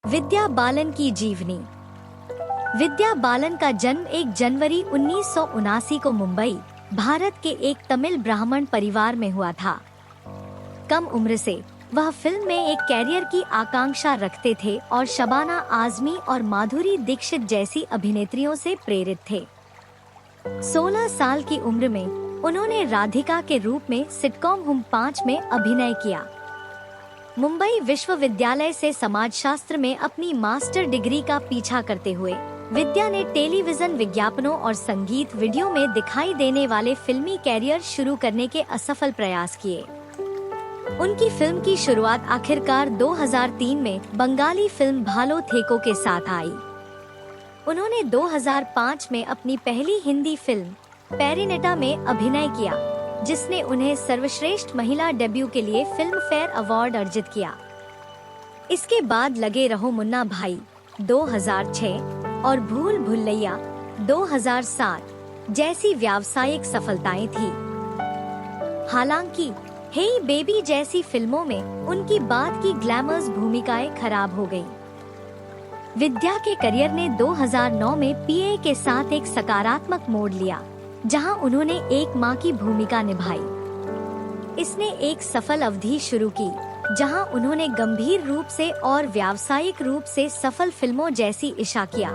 विद्या बालन की जीवनी। विद्या बालन का जन्म 1 जनवरी 1979 को मुंबई, भारत के एक तमिल ब्राह्मण परिवार में हुआ था। कम उम्र से वह फिल्म में एक कैरियर की आकांक्षा रखते थे और शबाना आजमी और माधुरी दीक्षित जैसी अभिनेत्रियों से प्रेरित थे। 16 साल की उम्र में उन्होंने राधिका के रूप में सिटकॉम हम 5 में अभिनय किया। मुंबई विश्वविद्यालय से समाजशास्त्र में अपनी मास्टर डिग्री का पीछा करते हुए विद्या ने टेलीविजन विज्ञापनों और संगीत वीडियो में दिखाई देने वाले फिल्मी कैरियर शुरू करने के असफल प्रयास किए। उनकी फिल्म की शुरुआत आखिरकार 2003 में बंगाली फिल्म भालो थेको के साथ आई। उन्होंने 2005 में अपनी पहली हिंदी फिल्म पेरिनेटा में अभिनय किया, जिसने उन्हें सर्वश्रेष्ठ महिला डेब्यू के लिए फिल्म फेयर अवार्ड अर्जित किया। इसके बाद लगे रहो मुन्ना भाई 2006 और भूल भुलैया 2007 जैसी व्यावसायिक सफलताएं थी। हालांकि हे बेबी जैसी फिल्मों में उनकी बाद की ग्लैमर्स भूमिकाएं खराब हो गईं। विद्या के करियर ने 2009 में पीए के साथ एक सकारात्मक मोड़ लिया, जहां उन्होंने एक मां की भूमिका निभाई। इसने एक सफल अवधि शुरू की, जहां उन्होंने गंभीर रूप से और व्यावसायिक रूप से सफल फिल्मों जैसी Ishqiya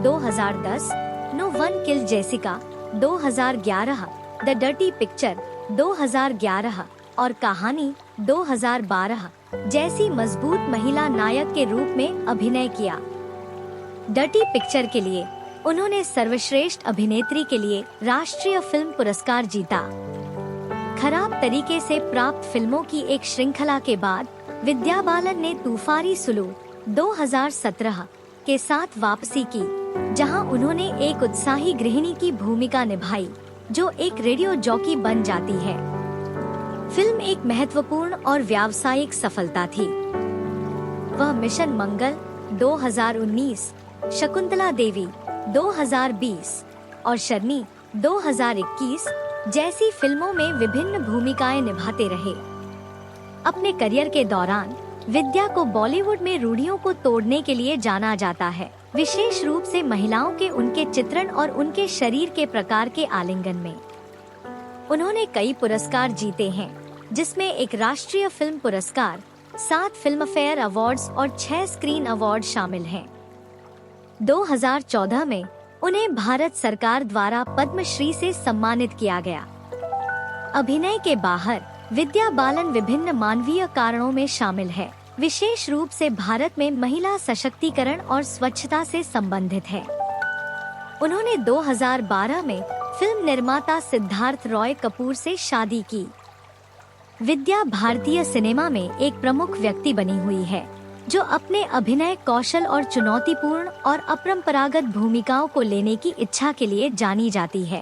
2010, no one kill Jessica 2011, the dirty picture 2011 और कहानी 2012 जैसी मजबूत महिला नायक के रूप में अभिनय किया। डर्टी पिक्चर के लिए उन्होंने सर्वश्रेष्ठ अभिनेत्री के लिए राष्ट्रीय फिल्म पुरस्कार जीता। खराब तरीके से प्राप्त फिल्मों की एक श्रृंखला के बाद विद्या बालन ने तूफारी सुलू 2017 के साथ वापसी की, जहां उन्होंने एक उत्साही गृहिणी की भूमिका निभाई जो एक रेडियो जॉकी बन जाती है। फिल्म एक महत्वपूर्ण और व्यावसायिक सफलता थी। वह मिशन मंगल 2019, शकुंतला देवी 2020 और शर्नी 2021 जैसी फिल्मों में विभिन्न भूमिकाएं निभाते रहे। अपने करियर के दौरान विद्या को बॉलीवुड में रूढ़ियों को तोड़ने के लिए जाना जाता है, विशेष रूप से महिलाओं के उनके चित्रण और उनके शरीर के प्रकार के आलिंगन में। उन्होंने कई पुरस्कार जीते हैं, जिसमें एक राष्ट्रीय फिल्म पुरस्कार, 7 फिल्म फेयर अवार्ड्स और 6 स्क्रीन अवार्ड शामिल हैं। 2014 में उन्हें भारत सरकार द्वारा पद्मश्री से सम्मानित किया गया। अभिनय के बाहर विद्या बालन विभिन्न मानवीय कारणों में शामिल है, विशेष रूप से भारत में महिला सशक्तिकरण और स्वच्छता से संबंधित है। उन्होंने 2012 में फिल्म निर्माता सिद्धार्थ रॉय कपूर से शादी की। विद्या भारतीय सिनेमा में एक प्रमुख व्यक्ति बनी हुई है, जो अपने अभिनय कौशल और चुनौतीपूर्ण और अपरंपरागत भूमिकाओं को लेने की इच्छा के लिए जानी जाती है।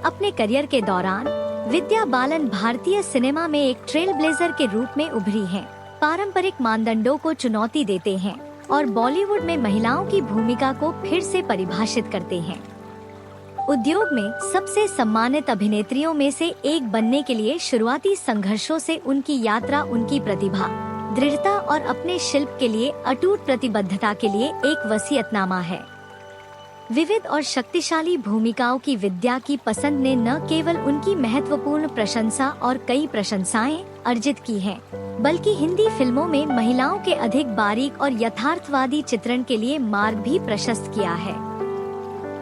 अपने करियर के दौरान विद्या बालन भारतीय सिनेमा में एक ट्रेल ब्लेजर के रूप में उभरी हैं, पारंपरिक मानदंडों को चुनौती देते हैं और बॉलीवुड में महिलाओं की भूमिका को फिर से परिभाषित करते हैं। उद्योग में सबसे सम्मानित अभिनेत्रियों में से एक बनने के लिए शुरुआती संघर्षों से उनकी यात्रा उनकी प्रतिभा, दृढ़ता और अपने शिल्प के लिए अटूट प्रतिबद्धता के लिए एक वसीयतनामा है। विविध और शक्तिशाली भूमिकाओं की विद्या की पसंद ने न केवल उनकी महत्वपूर्ण प्रशंसा और कई प्रशंसाएं अर्जित की हैं, बल्कि हिंदी फिल्मों में महिलाओं के अधिक बारीक और यथार्थवादी चित्रण के लिए मार्ग भी प्रशस्त किया है।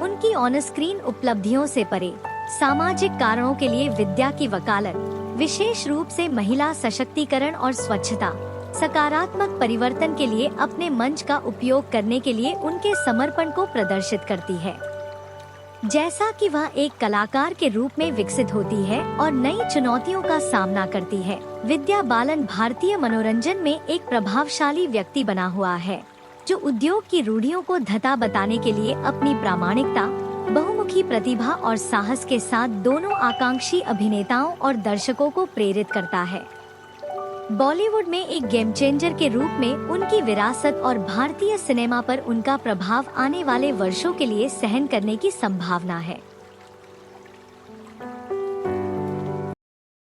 उनकी ऑन स्क्रीन उपलब्धियों से परे सामाजिक कारणों के लिए विद्या की वकालत, विशेष रूप से महिला सशक्तिकरण और स्वच्छता, सकारात्मक परिवर्तन के लिए अपने मंच का उपयोग करने के लिए उनके समर्पण को प्रदर्शित करती है। जैसा कि वह एक कलाकार के रूप में विकसित होती है और नई चुनौतियों का सामना करती है, विद्या बालन भारतीय मनोरंजन में एक प्रभावशाली व्यक्ति बना हुआ है, जो उद्योग की रूढ़ियों को धता बताने के लिए अपनी प्रामाणिकता, बहुमुखी प्रतिभा और साहस के साथ दोनों आकांक्षी अभिनेताओं और दर्शकों को प्रेरित करता है। बॉलीवुड में एक गेम चेंजर के रूप में उनकी विरासत और भारतीय सिनेमा पर उनका प्रभाव आने वाले वर्षों के लिए सहन करने की संभावना है।